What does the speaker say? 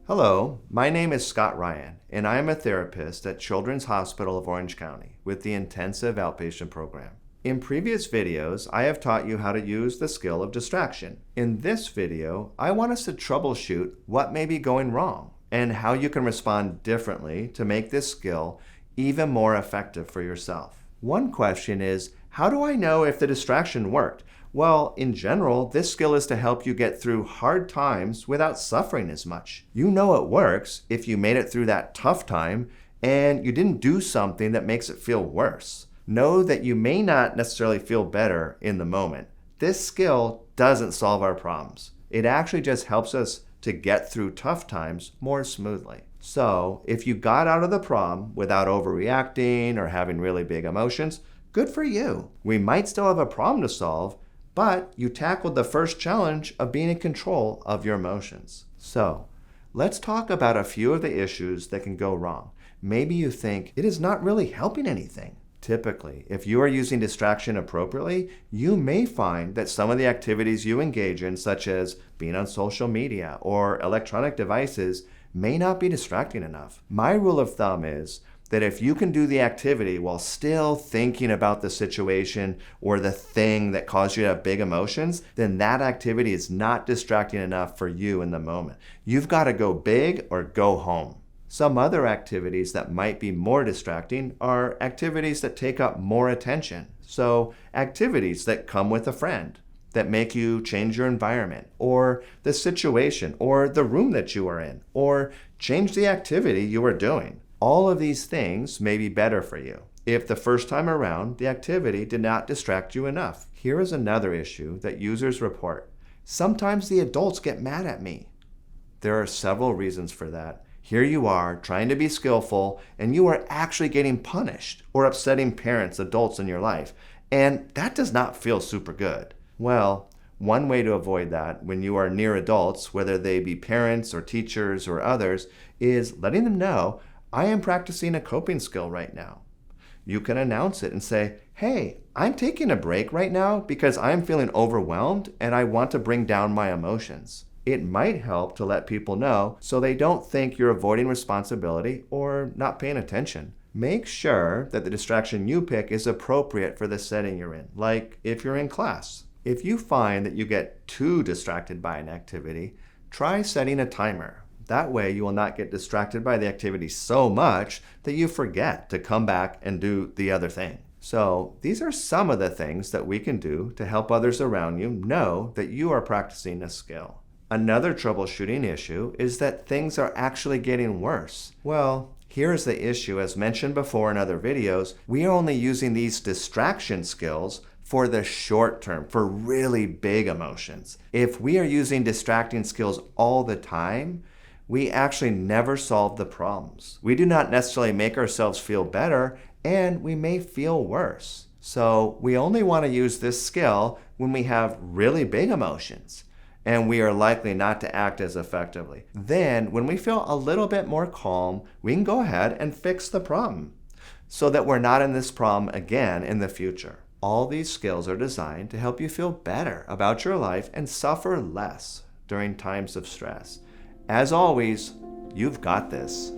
Hello, my name is Scott Ryan, and I am a therapist at Children's Hospital of Orange County with the Intensive Outpatient Program. In previous videos, I have taught you how to use the skill of distraction. In this video, I want us to troubleshoot what may be going wrong and how you can respond differently to make this skill even more effective for yourself. One question is, how do I know if the distraction worked? Well, in general, this skill is to help you get through hard times without suffering as much. You know it works if you made it through that tough time and you didn't do something that makes it feel worse. Know that you may not necessarily feel better in the moment. This skill doesn't solve our problems. It actually just helps us to get through tough times more smoothly. So, if you got out of the problem without overreacting or having really big emotions, good for you. We might still have a problem to solve, but you tackled the first challenge of being in control of your emotions. So, let's talk about a few of the issues that can go wrong. Maybe you think it is not really helping anything. Typically, if you are using distraction appropriately, you may find that some of the activities you engage in, such as being on social media or electronic devices, may not be distracting enough. My rule of thumb is that if you can do the activity while still thinking about the situation or the thing that caused you to have big emotions, then that activity is not distracting enough for you in the moment. You've got to go big or go home. Some other activities that might be more distracting are activities that take up more attention. So activities that come with a friend, that make you change your environment, or the situation, or the room that you are in, or change the activity you are doing. All of these things may be better for you if the first time around the activity did not distract you enough. Here is another issue that users report. Sometimes the adults get mad at me. There are several reasons for that. Here you are trying to be skillful and you are actually getting punished or upsetting parents, adults in your life, and that does not feel super good. Well, one way to avoid that when you are near adults, whether they be parents or teachers or others, is letting them know, I am practicing a coping skill right now. You can announce it and say, hey, I'm taking a break right now because I'm feeling overwhelmed and I want to bring down my emotions. It might help to let people know so they don't think you're avoiding responsibility or not paying attention. Make sure that the distraction you pick is appropriate for the setting you're in, like if you're in class. If you find that you get too distracted by an activity, try setting a timer. That way you will not get distracted by the activity so much that you forget to come back and do the other thing. So these are some of the things that we can do to help others around you know that you are practicing a skill. Another troubleshooting issue is that things are actually getting worse. Well, here's the issue. As mentioned before in other videos, we are only using these distraction skills for the short term, for really big emotions. If we are using distracting skills all the time, we actually never solve the problems. We do not necessarily make ourselves feel better, and we may feel worse. So we only want to use this skill when we have really big emotions, and we are likely not to act as effectively. Then, when we feel a little bit more calm, we can go ahead and fix the problem so that we're not in this problem again in the future. All these skills are designed to help you feel better about your life and suffer less during times of stress. As always, you've got this.